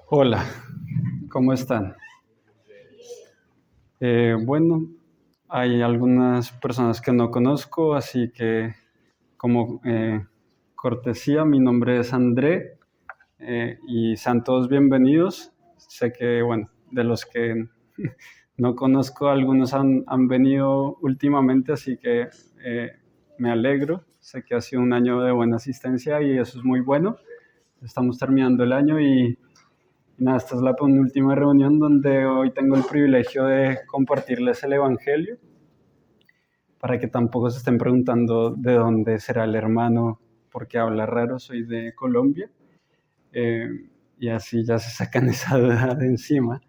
Hola, ¿cómo están? Bueno, hay algunas personas que no conozco, así que como cortesía, mi nombre es André y sean todos bienvenidos. Sé que, bueno, de los que no conozco, algunos han venido últimamente, así que eh, me alegro. Sé que ha sido un año de buena asistencia y eso es muy bueno. Estamos terminando el año y nada, esta es la penúltima reunión donde hoy tengo el privilegio de compartirles el Evangelio, para que tampoco se estén preguntando de dónde será el hermano, porque habla raro, soy de Colombia, eh, y así ya se sacan esa duda de encima.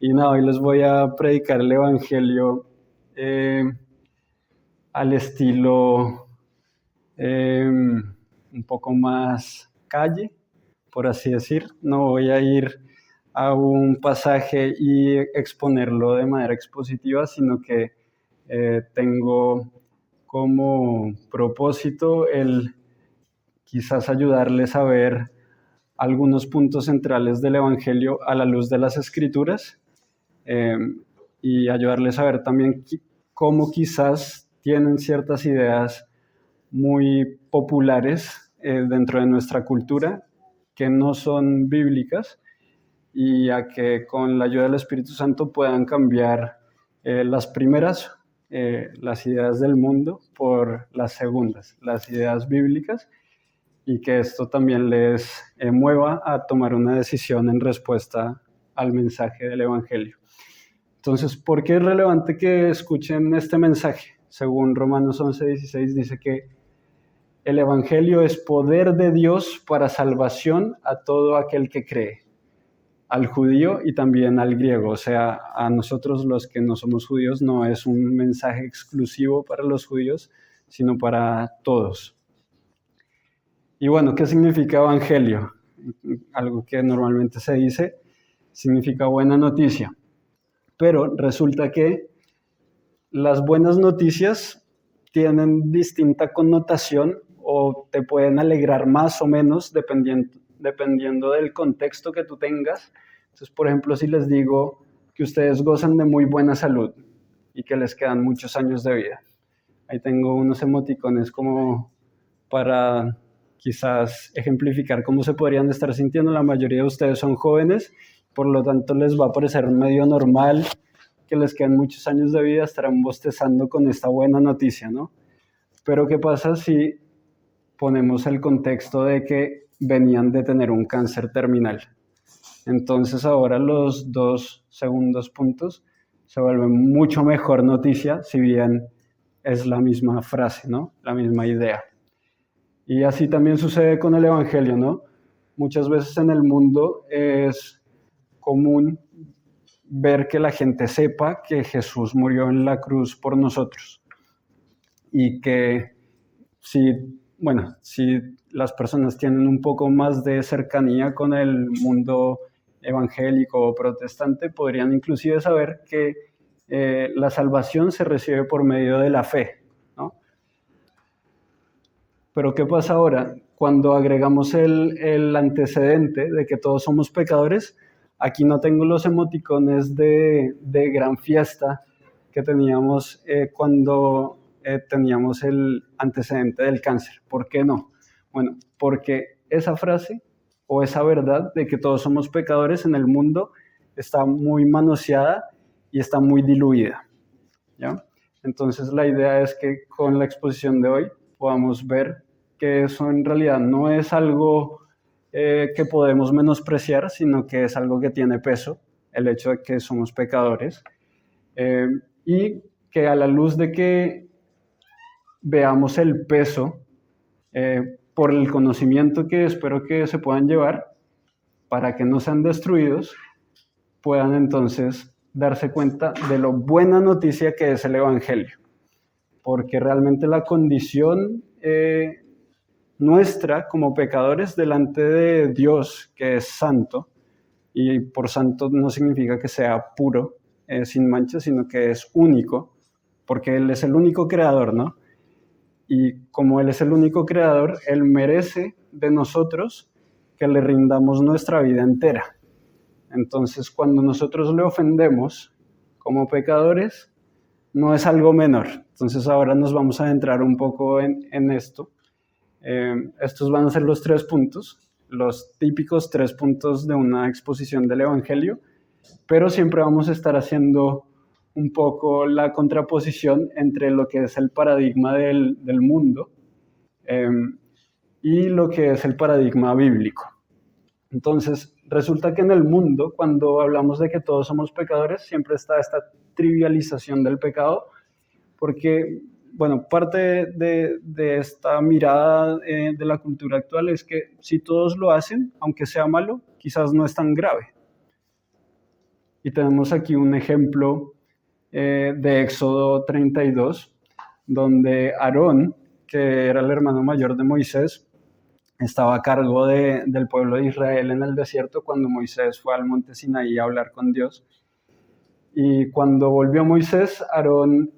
Y nada, hoy les voy a predicar el Evangelio eh, al estilo un poco más calle, por así decir. No voy a ir a un pasaje y exponerlo de manera expositiva, sino que tengo como propósito el quizás ayudarles a ver algunos puntos centrales del Evangelio a la luz de las Escrituras, eh, y ayudarles a ver también cómo quizás tienen ciertas ideas muy populares dentro de nuestra cultura que no son bíblicas, y a que con la ayuda del Espíritu Santo puedan cambiar las primeras, las ideas del mundo, por las segundas, las ideas bíblicas, y que esto también les mueva a tomar una decisión en respuesta al mensaje del Evangelio. Entonces, ¿por qué es relevante que escuchen este mensaje? Según Romanos 11:16 dice que el Evangelio es poder de Dios para salvación a todo aquel que cree, al judío y también al griego. O sea, a nosotros los que no somos judíos no es un mensaje exclusivo para los judíos, sino para todos. Y bueno, ¿qué significa evangelio? Algo que normalmente se dice, significa buena noticia. Pero resulta que las buenas noticias tienen distinta connotación o te pueden alegrar más o menos dependiendo del contexto que tú tengas. Entonces, por ejemplo, si les digo que ustedes gozan de muy buena salud y que les quedan muchos años de vida. Ahí tengo unos emoticones como para quizás ejemplificar cómo se podrían estar sintiendo. La mayoría de ustedes son jóvenes, por lo tanto les va a parecer medio normal que les quedan muchos años de vida, estarán bostezando con esta buena noticia, ¿no? Pero ¿qué pasa si ponemos el contexto de que venían de tener un cáncer terminal? Entonces ahora los dos segundos puntos se vuelven mucho mejor noticia, si bien es la misma frase, ¿no? La misma idea. Y así también sucede con el Evangelio, ¿no? Muchas veces en el mundo es común ver que la gente sepa que Jesús murió en la cruz por nosotros, y que si las personas tienen un poco más de cercanía con el mundo evangélico o protestante, podrían inclusive saber que la salvación se recibe por medio de la fe, ¿no? Pero ¿qué pasa ahora? Cuando agregamos el antecedente de que todos somos pecadores, aquí no tengo los emoticones de gran fiesta que teníamos cuando teníamos el antecedente del cáncer. ¿Por qué no? Bueno, porque esa frase o esa verdad de que todos somos pecadores en el mundo está muy manoseada y está muy diluida, ¿ya? Entonces la idea es que con la exposición de hoy podamos ver que eso en realidad no es algo que podemos menospreciar, sino que es algo que tiene peso, el hecho de que somos pecadores, eh, y que a la luz de que veamos el peso, por el conocimiento que espero que se puedan llevar, para que no sean destruidos, puedan entonces darse cuenta de lo buena noticia que es el Evangelio. Porque realmente la condición nuestra como pecadores delante de Dios, que es santo, y por santo no significa que sea puro, sin mancha, sino que es único, porque Él es el único creador, ¿no? Y como Él es el único creador, Él merece de nosotros que le rindamos nuestra vida entera. Entonces, cuando nosotros le ofendemos como pecadores, no es algo menor. Entonces, ahora nos vamos a adentrar un poco en esto. Estos van a ser los 3 puntos, los típicos 3 puntos de una exposición del Evangelio, pero siempre vamos a estar haciendo un poco la contraposición entre lo que es el paradigma del mundo y lo que es el paradigma bíblico. Entonces, resulta que en el mundo, cuando hablamos de que todos somos pecadores, siempre está esta trivialización del pecado, porque, bueno, parte de esta mirada de la cultura actual es que si todos lo hacen, aunque sea malo, quizás no es tan grave. Y tenemos aquí un ejemplo de Éxodo 32, donde Aarón, que era el hermano mayor de Moisés, estaba a cargo del pueblo de Israel en el desierto cuando Moisés fue al monte Sinaí a hablar con Dios. Y cuando volvió Moisés, Aarón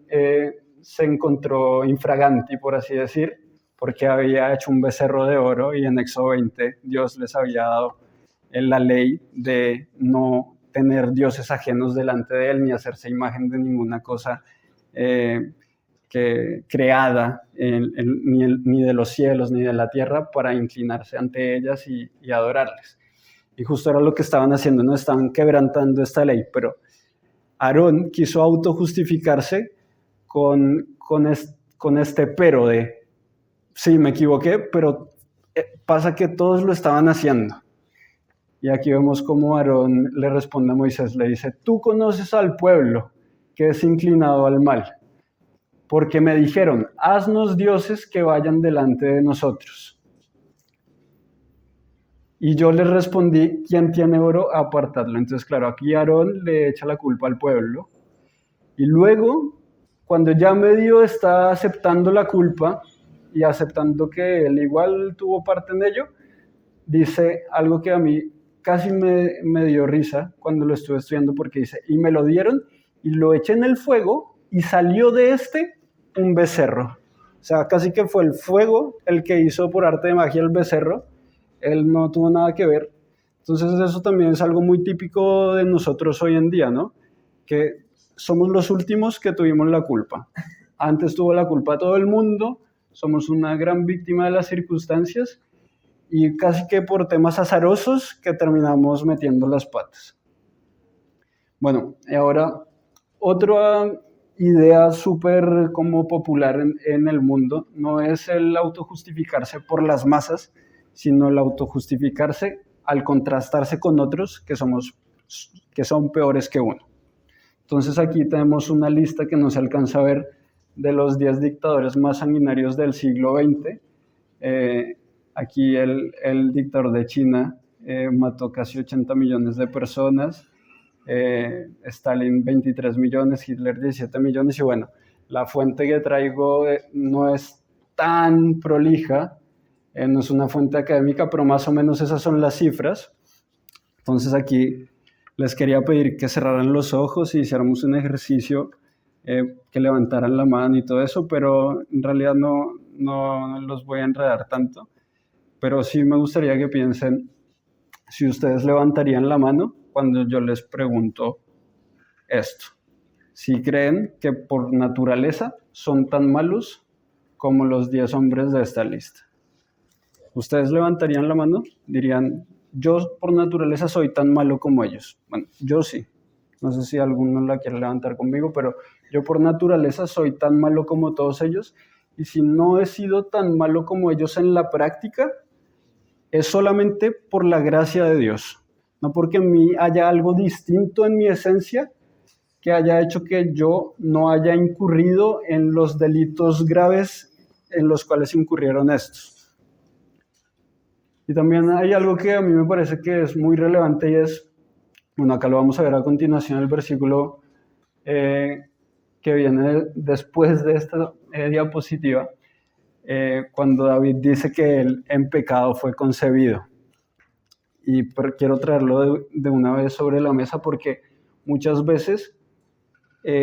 se encontró infraganti, por así decir, porque había hecho un becerro de oro y en Éxodo 20 Dios les había dado la ley de no tener dioses ajenos delante de él ni hacerse imagen de ninguna cosa creada, ni de los cielos ni de la tierra, para inclinarse ante ellas y adorarles. Y justo era lo que estaban haciendo, no estaban quebrantando esta ley, pero Aarón quiso autojustificarse con este pero de, sí, me equivoqué, pero pasa que todos lo estaban haciendo. Y aquí vemos cómo Aarón le responde a Moisés, le dice, tú conoces al pueblo que es inclinado al mal, porque me dijeron, haznos dioses que vayan delante de nosotros. Y yo les respondí, ¿quién tiene oro? Apartadlo. Entonces, claro, aquí Aarón le echa la culpa al pueblo. Y luego, cuando ya medio está aceptando la culpa y aceptando que él igual tuvo parte en ello, dice algo que a mí casi me dio risa cuando lo estuve estudiando, porque dice, y me lo dieron y lo eché en el fuego y salió de un becerro. O sea, casi que fue el fuego el que hizo por arte de magia el becerro. Él no tuvo nada que ver. Entonces eso también es algo muy típico de nosotros hoy en día, ¿no? Que somos los últimos que tuvimos la culpa. Antes tuvo la culpa todo el mundo, somos una gran víctima de las circunstancias y casi que por temas azarosos que terminamos metiendo las patas. Bueno, y ahora otra idea súper como popular en el mundo no es el autojustificarse por las masas, sino el autojustificarse al contrastarse con otros que son peores que uno. Entonces aquí tenemos una lista que no se alcanza a ver de los 10 dictadores más sanguinarios del siglo XX. Aquí el dictador de China mató casi 80 millones de personas, Stalin 23 millones, Hitler 17 millones, y bueno, la fuente que traigo no es tan prolija, no es una fuente académica, pero más o menos esas son las cifras. Entonces aquí les quería pedir que cerraran los ojos y hiciéramos un ejercicio, que levantaran la mano y todo eso, pero en realidad no los voy a enredar tanto. Pero sí me gustaría que piensen si ustedes levantarían la mano cuando yo les pregunto esto. Si creen que por naturaleza son tan malos como los 10 hombres de esta lista. ¿Ustedes levantarían la mano? Dirían, yo por naturaleza soy tan malo como ellos. Bueno, yo sí. No sé si alguno la quiere levantar conmigo, pero yo por naturaleza soy tan malo como todos ellos. Y si no he sido tan malo como ellos en la práctica, es solamente por la gracia de Dios. No porque en mí haya algo distinto en mi esencia que haya hecho que yo no haya incurrido en los delitos graves en los cuales incurrieron estos. Y también hay algo que a mí me parece que es muy relevante y es, bueno, acá lo vamos a ver a continuación, el versículo que viene después de esta diapositiva, cuando David dice que él en pecado fue concebido. Y quiero traerlo de una vez sobre la mesa porque muchas veces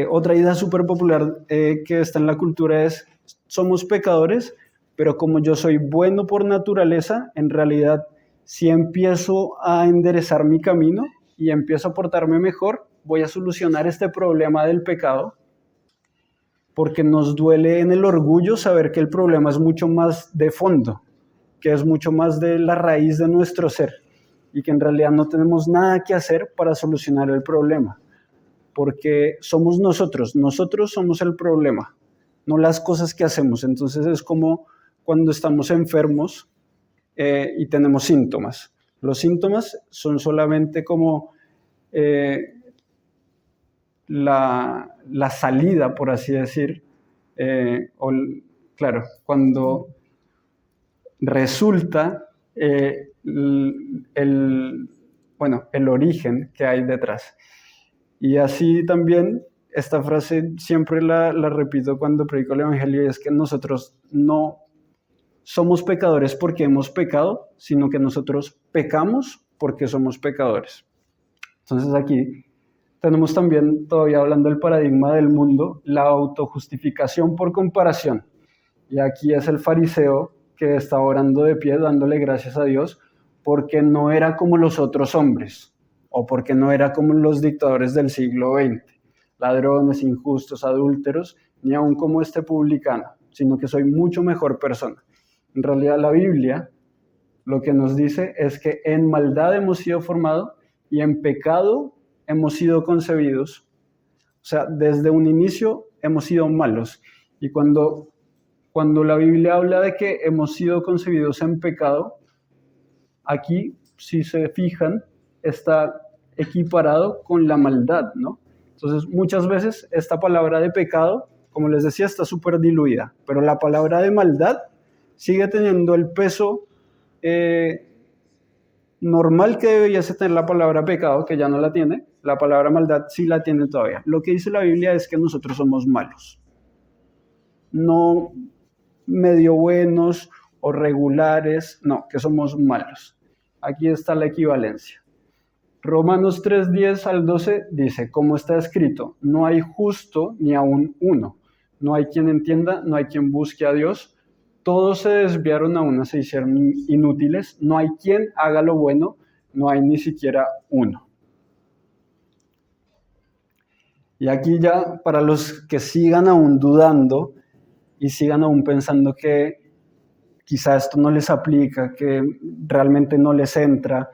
otra idea súper popular que está en la cultura es somos pecadores, pero como yo soy bueno por naturaleza, en realidad sí empiezo a enderezar mi camino y empiezo a portarme mejor, voy a solucionar este problema del pecado, porque nos duele en el orgullo saber que el problema es mucho más de fondo, que es mucho más de la raíz de nuestro ser y que en realidad no tenemos nada que hacer para solucionar el problema, porque somos nosotros somos el problema, no las cosas que hacemos. Entonces es como cuando estamos enfermos y tenemos síntomas. Los síntomas son solamente como la salida, por así decir, claro, cuando resulta el origen que hay detrás. Y así también, esta frase siempre la repito cuando predico el Evangelio, y es que nosotros no somos pecadores porque hemos pecado, sino que nosotros pecamos porque somos pecadores. Entonces aquí tenemos también, todavía hablando del paradigma del mundo, la autojustificación por comparación. Y aquí es el fariseo que está orando de pie, dándole gracias a Dios, porque no era como los otros hombres, o porque no era como los dictadores del siglo XX, ladrones, injustos, adúlteros, ni aun como este publicano, sino que soy mucho mejor persona. En realidad la Biblia lo que nos dice es que en maldad hemos sido formados y en pecado hemos sido concebidos. O sea, desde un inicio hemos sido malos. Y cuando la Biblia habla de que hemos sido concebidos en pecado, aquí, si se fijan, está equiparado con la maldad, ¿no? Entonces, muchas veces esta palabra de pecado, como les decía, está súper diluida, pero la palabra de maldad sigue teniendo el peso normal que deberíase tener la palabra pecado, que ya no la tiene. La palabra maldad sí la tiene todavía. Lo que dice la Biblia es que nosotros somos malos, no medio buenos o regulares, no, que somos malos. Aquí está la equivalencia. Romanos 3:10 al 12 dice, como está escrito, no hay justo ni aun uno, no hay quien entienda, no hay quien busque a Dios, todos se desviaron, a una se hicieron inútiles, no hay quien haga lo bueno, no hay ni siquiera uno. Y aquí ya, para los que sigan aún dudando y sigan aún pensando que quizá esto no les aplica, que realmente no les entra,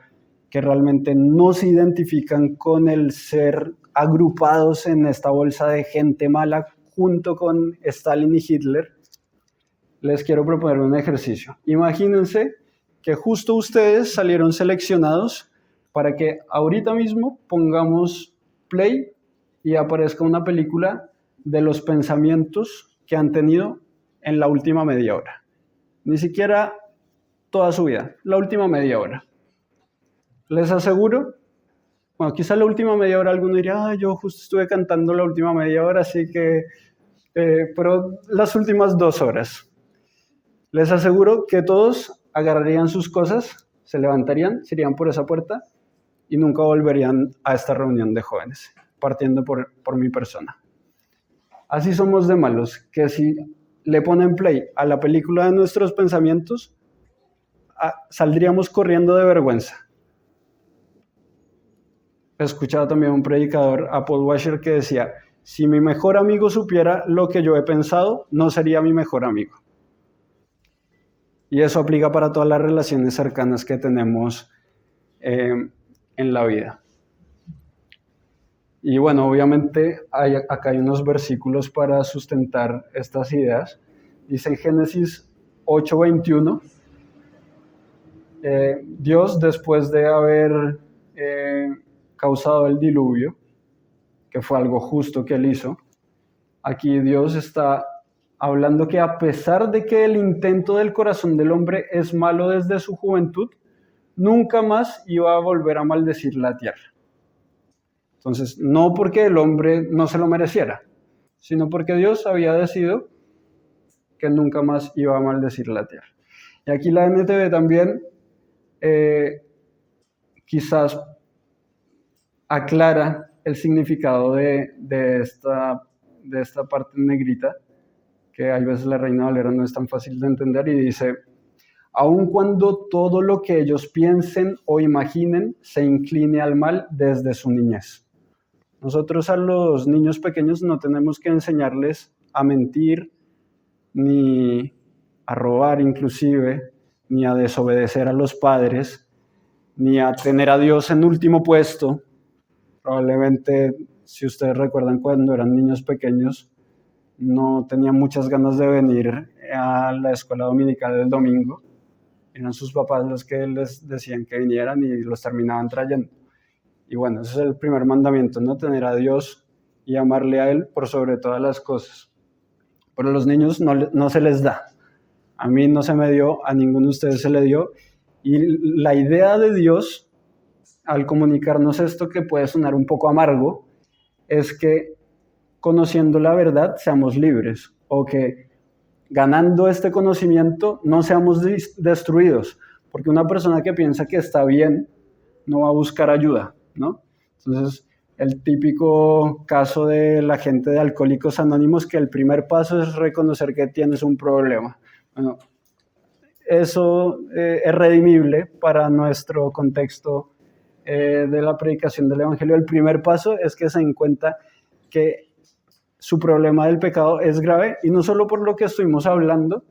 que realmente no se identifican con el ser agrupados en esta bolsa de gente mala junto con Stalin y Hitler, les quiero proponer un ejercicio. Imagínense que justo ustedes salieron seleccionados para que ahorita mismo pongamos play y aparezca una película de los pensamientos que han tenido en la última media hora. Ni siquiera toda su vida, la última media hora. Les aseguro, bueno, quizá la última media hora alguno diría, yo justo estuve cantando la última media hora, así que, pero las últimas 2 horas. Les aseguro que todos agarrarían sus cosas, se levantarían, se irían por esa puerta y nunca volverían a esta reunión de jóvenes, partiendo por mi persona. Así somos de malos, que si le ponen play a la película de nuestros pensamientos, saldríamos corriendo de vergüenza. He escuchado también a un predicador, a Paul Washer, que decía, si mi mejor amigo supiera lo que yo he pensado, no sería mi mejor amigo. Y eso aplica para todas las relaciones cercanas que tenemos en la vida. Y bueno, obviamente acá hay unos versículos para sustentar estas ideas. Dice en Génesis 8:21, Dios, después de haber causado el diluvio, que fue algo justo que él hizo, aquí Dios está hablando que a pesar de que el intento del corazón del hombre es malo desde su juventud, nunca más iba a volver a maldecir la tierra. Entonces, no porque el hombre no se lo mereciera, sino porque Dios había decidido que nunca más iba a maldecir la tierra. Y aquí la NTV también quizás aclara el significado de esta parte negrita, que hay veces la Reina Valera no es tan fácil de entender, y dice, aun cuando todo lo que ellos piensen o imaginen se incline al mal desde su niñez. Nosotros a los niños pequeños no tenemos que enseñarles a mentir, ni a robar inclusive, ni a desobedecer a los padres, ni a tener a Dios en último puesto. Probablemente, si ustedes recuerdan cuando eran niños pequeños, no tenían muchas ganas de venir a la escuela dominical el domingo. Eran sus papás los que les decían que vinieran y los terminaban trayendo. Y bueno, ese es el primer mandamiento, ¿no? Tener a Dios y amarle a Él por sobre todas las cosas. Pero a los niños no se les da. A mí no se me dio, a ninguno de ustedes se le dio. Y la idea de Dios, al comunicarnos esto que puede sonar un poco amargo, es que conociendo la verdad seamos libres, o que ganando este conocimiento no seamos destruidos, porque una persona que piensa que está bien no va a buscar ayuda, ¿no? Entonces, el típico caso de la gente de Alcohólicos Anónimos, que el primer paso es reconocer que tienes un problema. Bueno, eso es redimible para nuestro contexto de la predicación del Evangelio. El primer paso es que se den cuenta que su problema del pecado es grave, y no solo por lo que estuvimos hablando,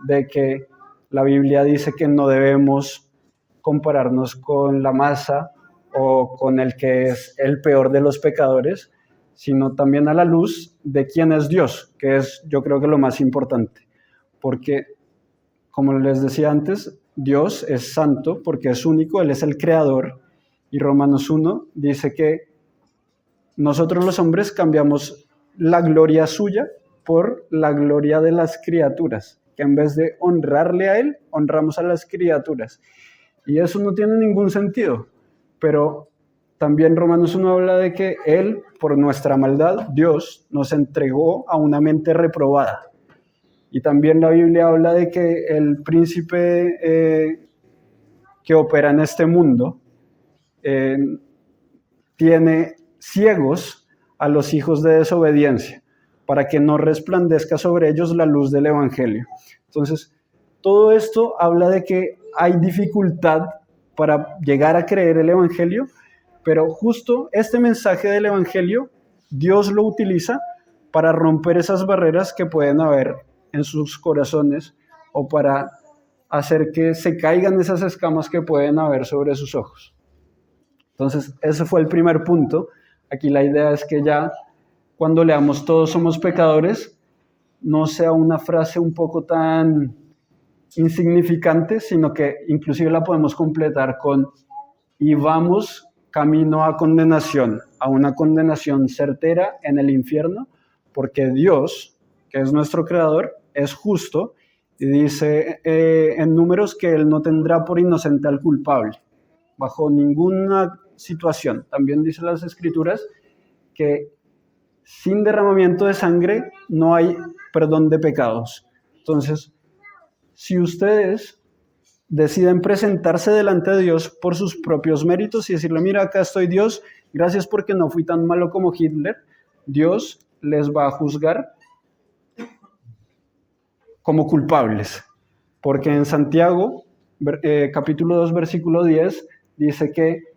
de que la Biblia dice que no debemos compararnos con la masa o con el que es el peor de los pecadores, sino también a la luz de quién es Dios, que es, yo creo que lo más importante, porque como les decía antes, Dios es santo porque es único, Él es el creador, y Romanos 1 dice que nosotros los hombres cambiamos la gloria suya por la gloria de las criaturas, que en vez de honrarle a Él, honramos a las criaturas. Y eso no tiene ningún sentido, pero también Romanos 1 habla de que Él, por nuestra maldad, Dios nos entregó a una mente reprobada. Y también la Biblia habla de que el príncipe que opera en este mundo tiene ciegos a los hijos de desobediencia, para que no resplandezca sobre ellos la luz del Evangelio. Entonces, todo esto habla de que hay dificultad para llegar a creer el Evangelio, pero justo este mensaje del Evangelio, Dios lo utiliza para romper esas barreras que pueden haber en sus corazones, o para hacer que se caigan esas escamas que pueden haber sobre sus ojos. Entonces, ese fue el primer punto. Aquí la idea es que ya cuando leamos todos somos pecadores, no sea una frase un poco tan insignificante, sino que inclusive la podemos completar con y vamos camino a condenación, a una condenación certera en el infierno, porque Dios, que es nuestro creador, es justo, y dice en Números que Él no tendrá por inocente al culpable, bajo ninguna situación. También dice las Escrituras que sin derramamiento de sangre no hay perdón de pecados. Entonces, si ustedes deciden presentarse delante de Dios por sus propios méritos y decirle, mira, acá estoy Dios, gracias porque no fui tan malo como Hitler, Dios les va a juzgar como culpables. Porque en Santiago, capítulo 2, versículo 10, dice que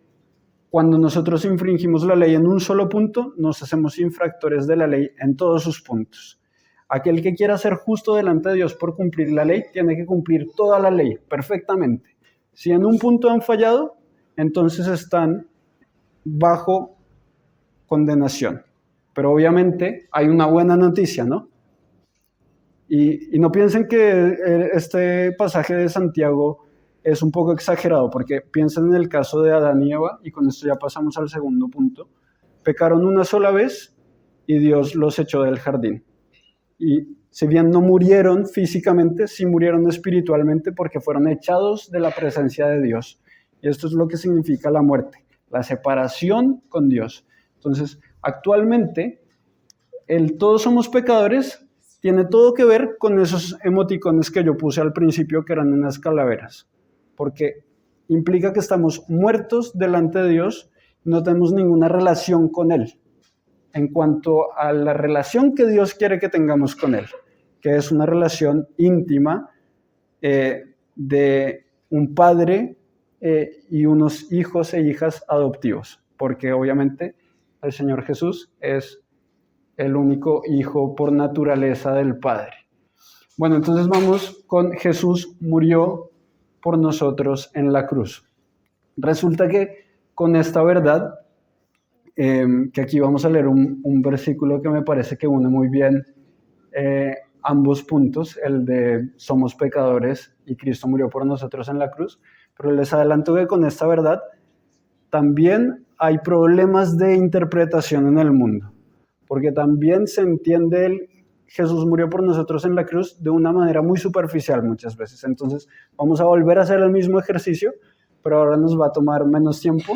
cuando nosotros infringimos la ley en un solo punto, nos hacemos infractores de la ley en todos sus puntos. Aquel que quiera ser justo delante de Dios por cumplir la ley, tiene que cumplir toda la ley perfectamente. Si en un punto han fallado, entonces están bajo condenación. Pero obviamente hay una buena noticia, ¿no? Y no piensen que este pasaje de Santiago es un poco exagerado, porque piensen en el caso de Adán y Eva, y con esto ya pasamos al segundo punto. Pecaron una sola vez y Dios los echó del jardín. Y si bien no murieron físicamente, sí murieron espiritualmente, porque fueron echados de la presencia de Dios. Y esto es lo que significa la muerte, la separación con Dios. Entonces, actualmente, el todos somos pecadores tiene todo que ver con esos emoticones que yo puse al principio, que eran unas calaveras, porque implica que estamos muertos delante de Dios, no tenemos ninguna relación con Él, en cuanto a la relación que Dios quiere que tengamos con Él, que es una relación íntima, de un padre y unos hijos e hijas adoptivos, porque obviamente el Señor Jesús es el único hijo por naturaleza del Padre. Bueno, entonces vamos con Jesús murió por nosotros en la cruz. Resulta que con esta verdad, que aquí vamos a leer un versículo que me parece que une muy bien ambos puntos, el de somos pecadores y Cristo murió por nosotros en la cruz, pero les adelanto que con esta verdad también hay problemas de interpretación en el mundo, porque también se entiende Jesús murió por nosotros en la cruz de una manera muy superficial muchas veces. Entonces vamos a volver a hacer el mismo ejercicio, pero ahora nos va a tomar menos tiempo.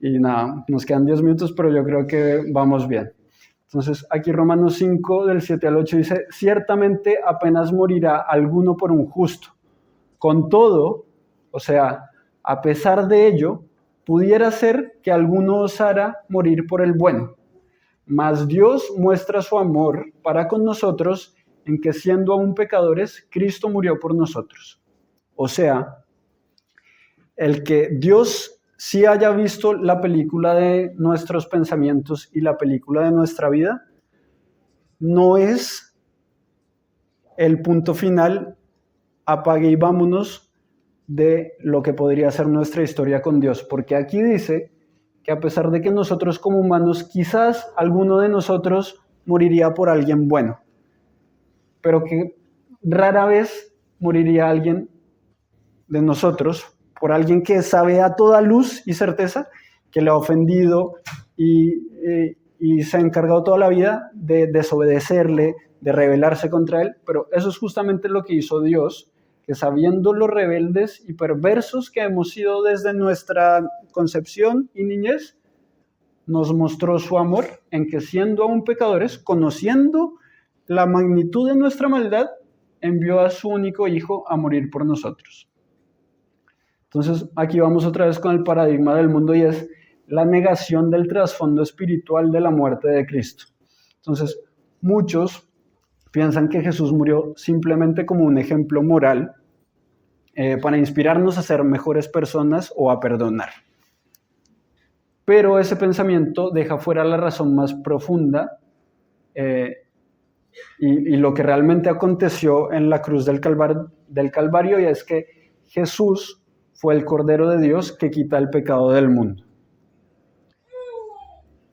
Y nada, nos quedan 10 minutos, pero yo creo que vamos bien. Entonces aquí Romanos 5 del 7 al 8 dice, ciertamente apenas morirá alguno por un justo. Con todo, o sea, a pesar de ello, pudiera ser que alguno osara morir por el bueno. Mas Dios muestra su amor para con nosotros en que siendo aún pecadores, Cristo murió por nosotros. O sea, el que Dios sí haya visto la película de nuestros pensamientos y la película de nuestra vida, no es el punto final, apague y vámonos de lo que podría ser nuestra historia con Dios, porque aquí dice que a pesar de que nosotros como humanos, quizás alguno de nosotros moriría por alguien bueno, pero que rara vez moriría alguien de nosotros por alguien que sabe a toda luz y certeza que le ha ofendido y se ha encargado toda la vida de desobedecerle, de rebelarse contra él, pero eso es justamente lo que hizo Dios, que sabiendo lo rebeldes y perversos que hemos sido desde nuestra concepción y niñez, nos mostró su amor en que siendo aún pecadores, conociendo la magnitud de nuestra maldad, envió a su único hijo a morir por nosotros. Entonces aquí vamos otra vez con el paradigma del mundo y es la negación del trasfondo espiritual de la muerte de Cristo. Entonces muchos piensan que Jesús murió simplemente como un ejemplo moral para inspirarnos a ser mejores personas o a perdonar. Pero ese pensamiento deja fuera la razón más profunda y lo que realmente aconteció en la cruz del Calvario, y es que Jesús fue el Cordero de Dios que quita el pecado del mundo.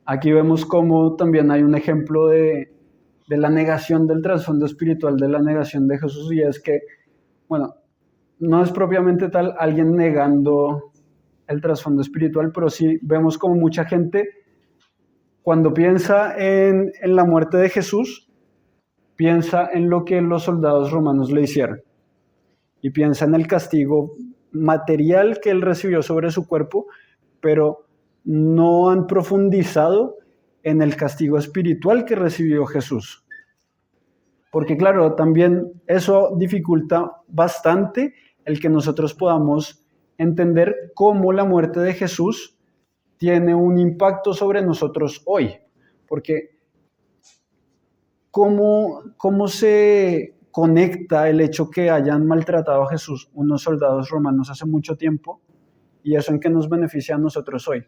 Aquí vemos cómo también hay un ejemplo de la negación del trasfondo espiritual, de la negación de Jesús, y es que, bueno, no es propiamente tal alguien negando el trasfondo espiritual, pero sí vemos como mucha gente, cuando piensa en la muerte de Jesús, piensa en lo que los soldados romanos le hicieron, y piensa en el castigo material que él recibió sobre su cuerpo, pero no han profundizado en el castigo espiritual que recibió Jesús. Porque claro, también eso dificulta bastante el que nosotros podamos entender cómo la muerte de Jesús tiene un impacto sobre nosotros hoy. Porque ¿cómo se conecta el hecho que hayan maltratado a Jesús unos soldados romanos hace mucho tiempo y eso en qué nos beneficia a nosotros hoy?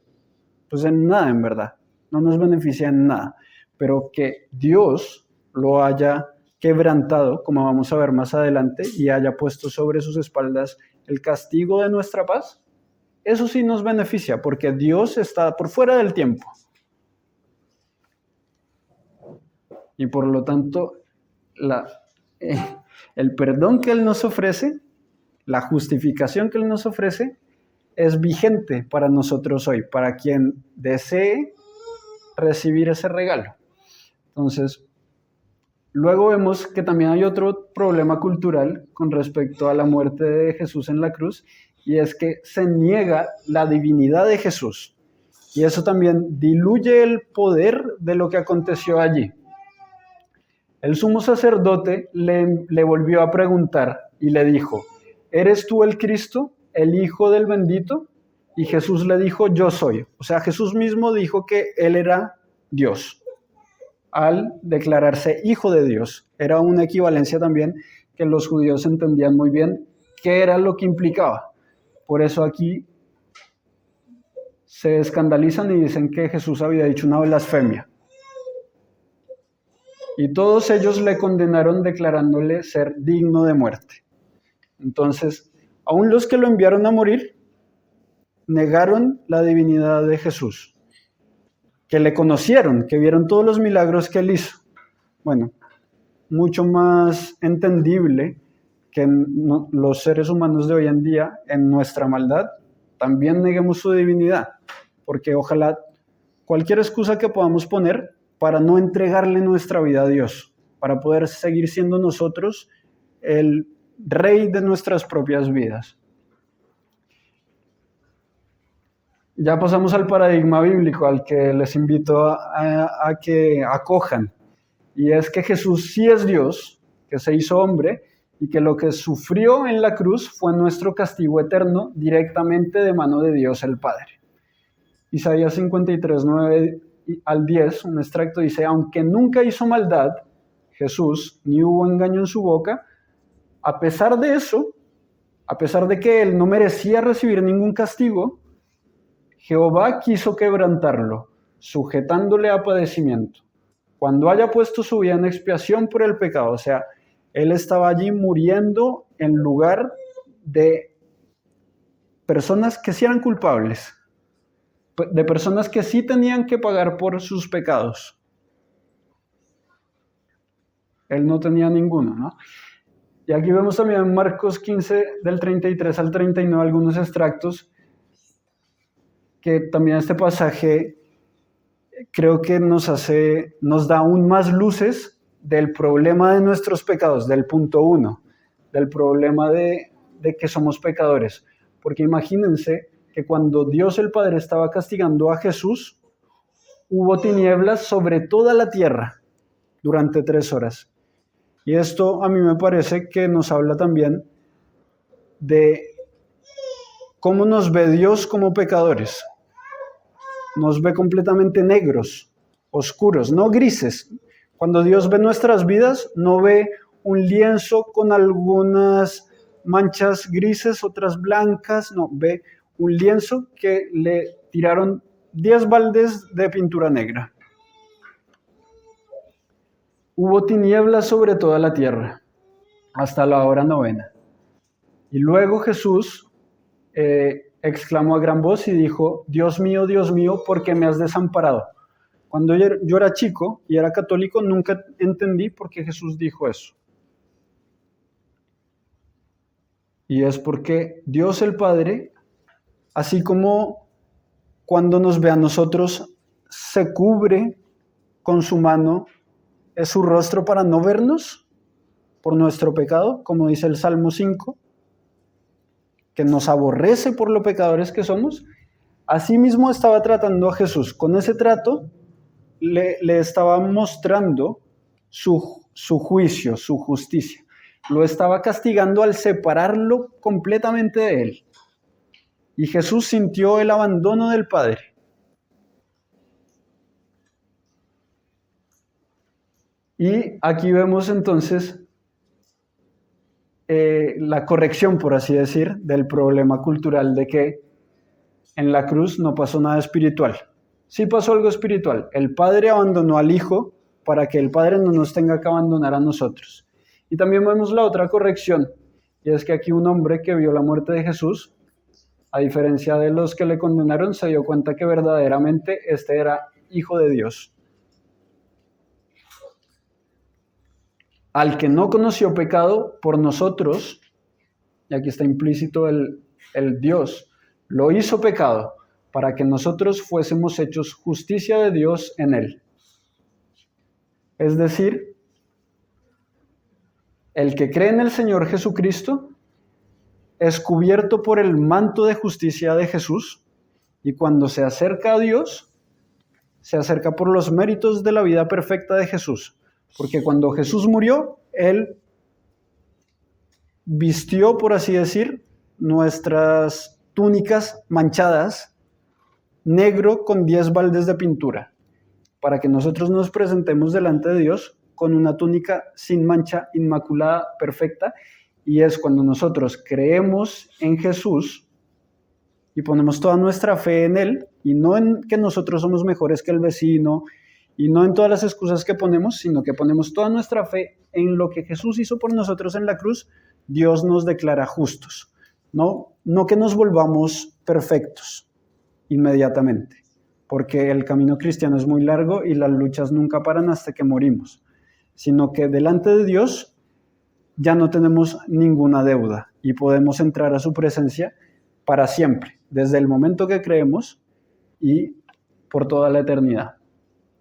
Pues en nada, en verdad, no nos beneficia en nada, pero que Dios lo haya quebrantado, como vamos a ver más adelante, y haya puesto sobre sus espaldas el castigo de nuestra paz, eso sí nos beneficia, porque Dios está por fuera del tiempo. Y por lo tanto, el perdón que Él nos ofrece, la justificación que Él nos ofrece, es vigente para nosotros hoy, para quien desee recibir ese regalo. Entonces, luego vemos que también hay otro problema cultural con respecto a la muerte de Jesús en la cruz, y es que se niega la divinidad de Jesús. Y eso también diluye el poder de lo que aconteció allí. El sumo sacerdote le volvió a preguntar y le dijo, ¿eres tú el Cristo, el Hijo del Bendito? Y Jesús le dijo, yo soy. O sea, Jesús mismo dijo que Él era Dios. Al declararse Hijo de Dios. Era una equivalencia también que los judíos entendían muy bien qué era lo que implicaba. Por eso aquí se escandalizan y dicen que Jesús había dicho una blasfemia. Y todos ellos le condenaron declarándole ser digno de muerte. Entonces, aún los que lo enviaron a morir, negaron la divinidad de Jesús, que le conocieron, que vieron todos los milagros que él hizo. Bueno, mucho más entendible que los seres humanos de hoy en día, en nuestra maldad, también neguemos su divinidad, porque ojalá cualquier excusa que podamos poner para no entregarle nuestra vida a Dios, para poder seguir siendo nosotros el rey de nuestras propias vidas. Ya pasamos al paradigma bíblico al que les invito a que acojan, y es que Jesús sí es Dios, que se hizo hombre, y que lo que sufrió en la cruz fue nuestro castigo eterno directamente de mano de Dios el Padre. Isaías 53, 9 al 10, un extracto dice: aunque nunca hizo maldad, Jesús, ni hubo engaño en su boca, a pesar de eso, a pesar de que él no merecía recibir ningún castigo, Jehová quiso quebrantarlo, sujetándole a padecimiento, cuando haya puesto su vida en expiación por el pecado. O sea, él estaba allí muriendo en lugar de personas que sí eran culpables, de personas que sí tenían que pagar por sus pecados. Él no tenía ninguno, ¿no? Y aquí vemos también en Marcos 15, del 33 al 39, algunos extractos, que también este pasaje creo que nos da aún más luces del problema de nuestros pecados, del punto 1, del problema de que somos pecadores. Porque imagínense que cuando Dios el Padre estaba castigando a Jesús, hubo tinieblas sobre toda la tierra durante 3 horas. Y esto a mí me parece que nos habla también de cómo nos ve Dios como pecadores. Nos ve completamente negros, oscuros, no grises. Cuando Dios ve nuestras vidas, no ve un lienzo con algunas manchas grises, otras blancas, no, ve un lienzo que le tiraron 10 baldes de pintura negra. Hubo tinieblas sobre toda la tierra, hasta la hora 9. Y luego Jesús exclamó a gran voz y dijo: Dios mío, ¿por qué me has desamparado? Cuando yo era chico y era católico, nunca entendí por qué Jesús dijo eso. Y es porque Dios el Padre, así como cuando nos ve a nosotros, se cubre con su mano, es su rostro para no vernos por nuestro pecado, como dice el Salmo 5, que nos aborrece por lo pecadores que somos. Así mismo estaba tratando a Jesús. Con ese trato le estaba mostrando su juicio, su justicia. Lo estaba castigando al separarlo completamente de él. Y Jesús sintió el abandono del Padre. Y aquí vemos entonces la corrección, por así decir, del problema cultural de que en la cruz no pasó nada espiritual. Sí pasó algo espiritual. El Padre abandonó al Hijo para que el Padre no nos tenga que abandonar a nosotros. Y también vemos la otra corrección, y es que aquí un hombre que vio la muerte de Jesús, a diferencia de los que le condenaron, se dio cuenta que verdaderamente este era Hijo de Dios. Al que no conoció pecado por nosotros, y aquí está implícito el Dios, lo hizo pecado para que nosotros fuésemos hechos justicia de Dios en él. Es decir, el que cree en el Señor Jesucristo es cubierto por el manto de justicia de Jesús, y cuando se acerca a Dios, se acerca por los méritos de la vida perfecta de Jesús. Porque cuando Jesús murió, Él vistió, por así decir, nuestras túnicas manchadas, negro con 10 baldes de pintura, para que nosotros nos presentemos delante de Dios con una túnica sin mancha, inmaculada, perfecta, y es cuando nosotros creemos en Jesús y ponemos toda nuestra fe en Él, y no en que nosotros somos mejores que el vecino, y no en todas las excusas que ponemos, sino que ponemos toda nuestra fe en lo que Jesús hizo por nosotros en la cruz. Dios nos declara justos, no que nos volvamos perfectos inmediatamente, porque el camino cristiano es muy largo y las luchas nunca paran hasta que morimos, sino que delante de Dios ya no tenemos ninguna deuda y podemos entrar a su presencia para siempre, desde el momento que creemos y por toda la eternidad.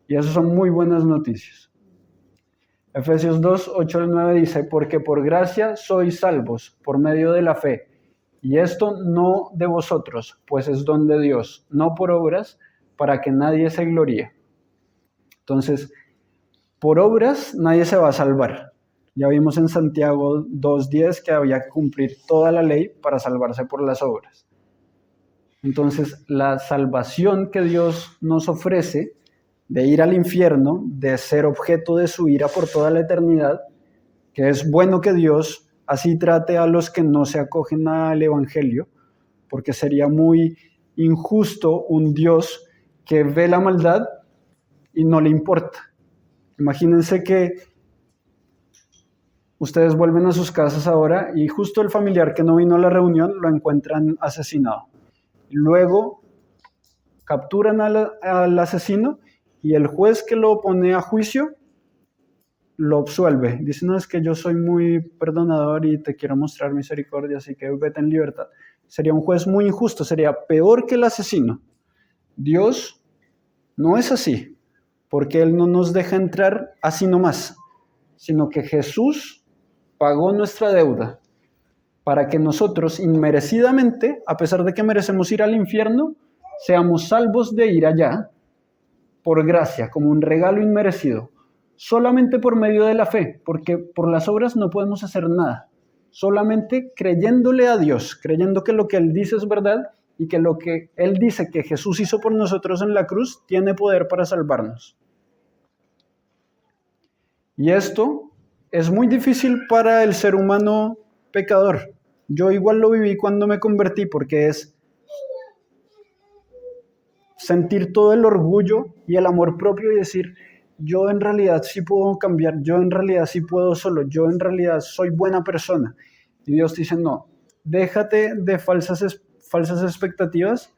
Y eso son muy buenas noticias. Efesios 2, 8 al 9 dice, porque por gracia sois salvos por medio de la fe, y esto no de vosotros, pues es don de Dios, no por obras, para que nadie se gloríe. Entonces, por obras nadie se va a salvar. Ya vimos en Santiago 2:10 que había que cumplir toda la ley para salvarse por las obras. Entonces, la salvación que Dios nos ofrece de ir al infierno, de ser objeto de su ira por toda la eternidad, que es bueno que Dios así trate a los que no se acogen al Evangelio, porque sería muy injusto un Dios que ve la maldad y no le importa. Imagínense que ustedes vuelven a sus casas ahora y justo el familiar que no vino a la reunión lo encuentran asesinado. Luego capturan al asesino y el juez que lo pone a juicio lo absuelve. Dice, no, es que yo soy muy perdonador y te quiero mostrar misericordia, así que vete en libertad. Sería un juez muy injusto, sería peor que el asesino. Dios no es así, porque Él no nos deja entrar así nomás, sino que Jesús pagó nuestra deuda para que nosotros inmerecidamente, a pesar de que merecemos ir al infierno, seamos salvos de ir allá por gracia, como un regalo inmerecido, solamente por medio de la fe, porque por las obras no podemos hacer nada, solamente creyéndole a Dios, creyendo que lo que Él dice es verdad y que lo que Él dice que Jesús hizo por nosotros en la cruz tiene poder para salvarnos. Y esto es muy difícil para el ser humano pecador. Yo igual lo viví cuando me convertí, porque es sentir todo el orgullo y el amor propio y decir, yo en realidad sí puedo cambiar, yo en realidad sí puedo solo, yo en realidad soy buena persona. Y Dios dice, no, déjate de falsas expectativas,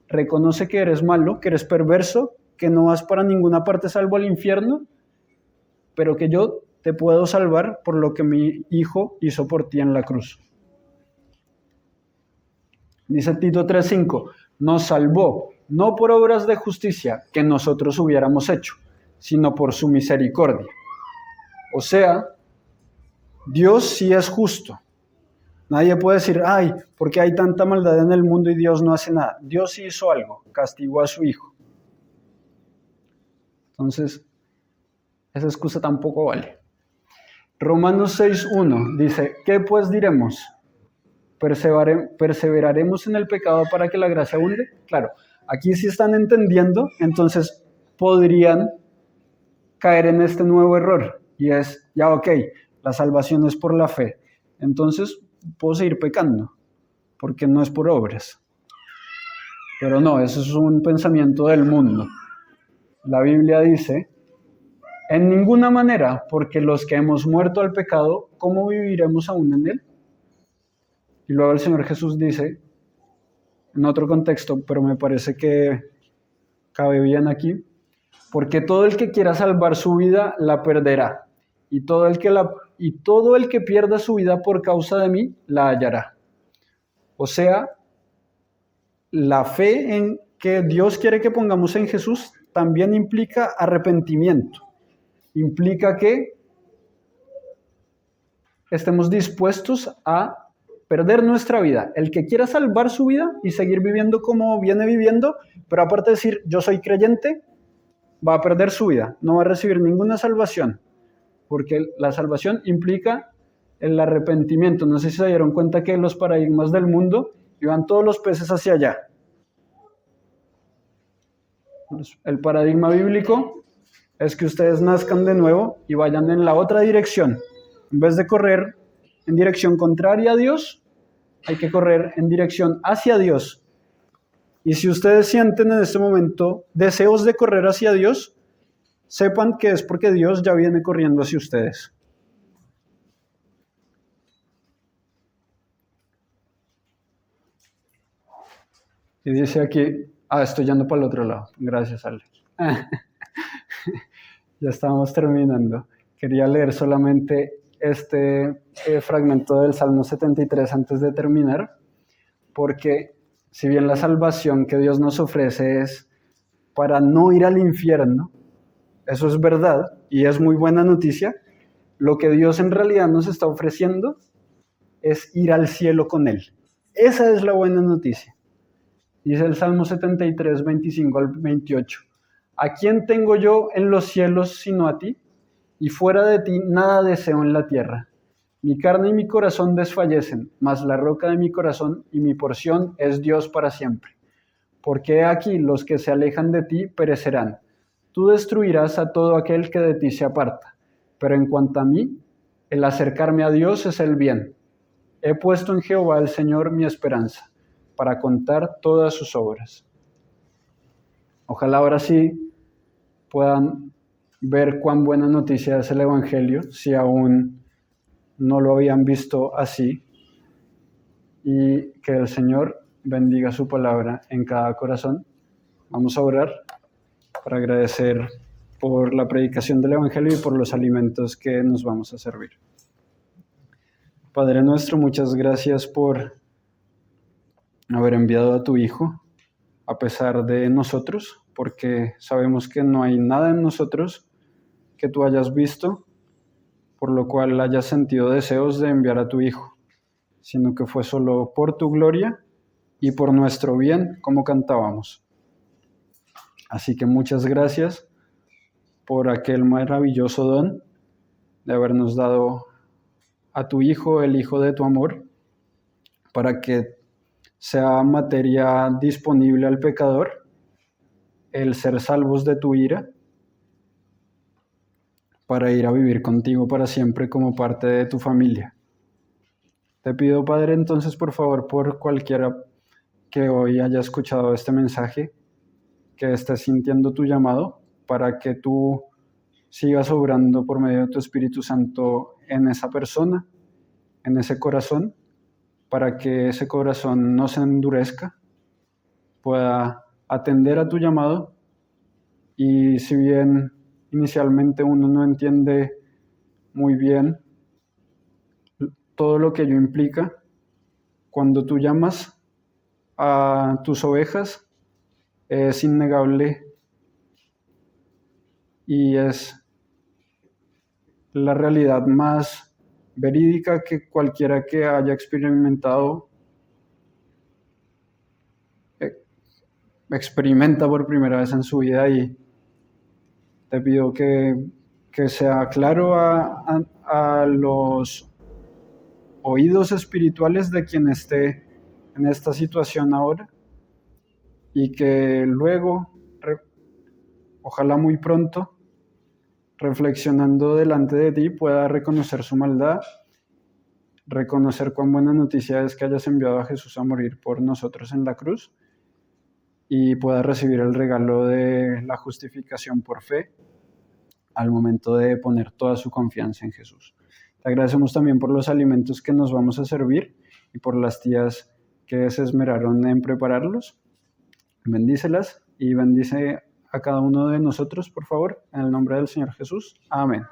reconoce que eres malo, que eres perverso, que no vas para ninguna parte salvo al infierno, pero que yo te puedo salvar por lo que mi Hijo hizo por ti en la cruz. Dice Tito 3:5, nos salvó, no por obras de justicia que nosotros hubiéramos hecho, sino por su misericordia. O sea, Dios sí es justo. Nadie puede decir, ay, ¿por qué hay tanta maldad en el mundo y Dios no hace nada? Dios sí hizo algo, castigó a su Hijo. Entonces, esa excusa tampoco vale. Romanos 6:1 dice, ¿qué pues diremos? ¿Perseveraremos en el pecado para que la gracia abunde? Claro, aquí sí están entendiendo, entonces podrían caer en este nuevo error. Y es, ya ok, la salvación es por la fe. Entonces puedo seguir pecando, porque no es por obras. Pero no, eso es un pensamiento del mundo. La Biblia dice, en ninguna manera, porque los que hemos muerto al pecado, ¿cómo viviremos aún en él? Y luego el Señor Jesús dice, en otro contexto, pero me parece que cabe bien aquí, porque todo el que quiera salvar su vida la perderá, y todo el que pierda su vida por causa de mí la hallará. O sea, la fe en que Dios quiere que pongamos en Jesús también implica arrepentimiento. Implica que estemos dispuestos a perder nuestra vida. El que quiera salvar su vida y seguir viviendo como viene viviendo, pero aparte de decir yo soy creyente, va a perder su vida, no va a recibir ninguna salvación, porque la salvación implica el arrepentimiento. No sé si se dieron cuenta que los paradigmas del mundo iban todos los peces hacia allá. El paradigma bíblico es que ustedes nazcan de nuevo y vayan en la otra dirección. En vez de correr en dirección contraria a Dios, hay que correr en dirección hacia Dios. Y si ustedes sienten en este momento deseos de correr hacia Dios, sepan que es porque Dios ya viene corriendo hacia ustedes. Y dice aquí, estoy yendo para el otro lado. Gracias, Ale. Ya estábamos terminando. Quería leer solamente este fragmento del Salmo 73 antes de terminar, porque si bien la salvación que Dios nos ofrece es para no ir al infierno, eso es verdad y es muy buena noticia, lo que Dios en realidad nos está ofreciendo es ir al cielo con Él. Esa es la buena noticia. Dice el Salmo 73, 25 al 28. ¿A quién tengo yo en los cielos sino a ti? Y fuera de ti nada deseo en la tierra. Mi carne y mi corazón desfallecen, mas la roca de mi corazón y mi porción es Dios para siempre. Porque he aquí los que se alejan de ti perecerán. Tú destruirás a todo aquel que de ti se aparta. Pero en cuanto a mí, el acercarme a Dios es el bien. He puesto en Jehová el Señor mi esperanza, para contar todas sus obras. Ojalá ahora sí puedan ver cuán buena noticia es el Evangelio, si aún no lo habían visto así, y que el Señor bendiga su palabra en cada corazón. Vamos a orar para agradecer por la predicación del Evangelio y por los alimentos que nos vamos a servir. Padre nuestro, muchas gracias por haber enviado a tu Hijo a pesar de nosotros, porque sabemos que no hay nada en nosotros que tú hayas visto, por lo cual hayas sentido deseos de enviar a tu Hijo, sino que fue solo por tu gloria y por nuestro bien, como cantábamos. Así que muchas gracias por aquel maravilloso don de habernos dado a tu Hijo, el Hijo de tu amor, para que sea materia disponible al pecador el ser salvos de tu ira, para ir a vivir contigo para siempre como parte de tu familia. Te pido, Padre, entonces, por favor, por cualquiera que hoy haya escuchado este mensaje, que esté sintiendo tu llamado, para que tú sigas obrando por medio de tu Espíritu Santo en esa persona, en ese corazón, para que ese corazón no se endurezca, pueda atender a tu llamado, y si bien inicialmente uno no entiende muy bien todo lo que ello implica, cuando tú llamas a tus ovejas, es innegable y es la realidad más verídica que cualquiera que haya experimentado experimenta por primera vez en su vida. Y te pido que sea claro a los oídos espirituales de quien esté en esta situación ahora, y que luego, ojalá muy pronto, reflexionando delante de ti, pueda reconocer su maldad, reconocer cuán buena noticia es que hayas enviado a Jesús a morir por nosotros en la cruz, y pueda recibir el regalo de la justificación por fe al momento de poner toda su confianza en Jesús. Te agradecemos también por los alimentos que nos vamos a servir y por las tías que se esmeraron en prepararlos. Bendícelas y bendice a cada uno de nosotros, por favor, en el nombre del Señor Jesús. Amén.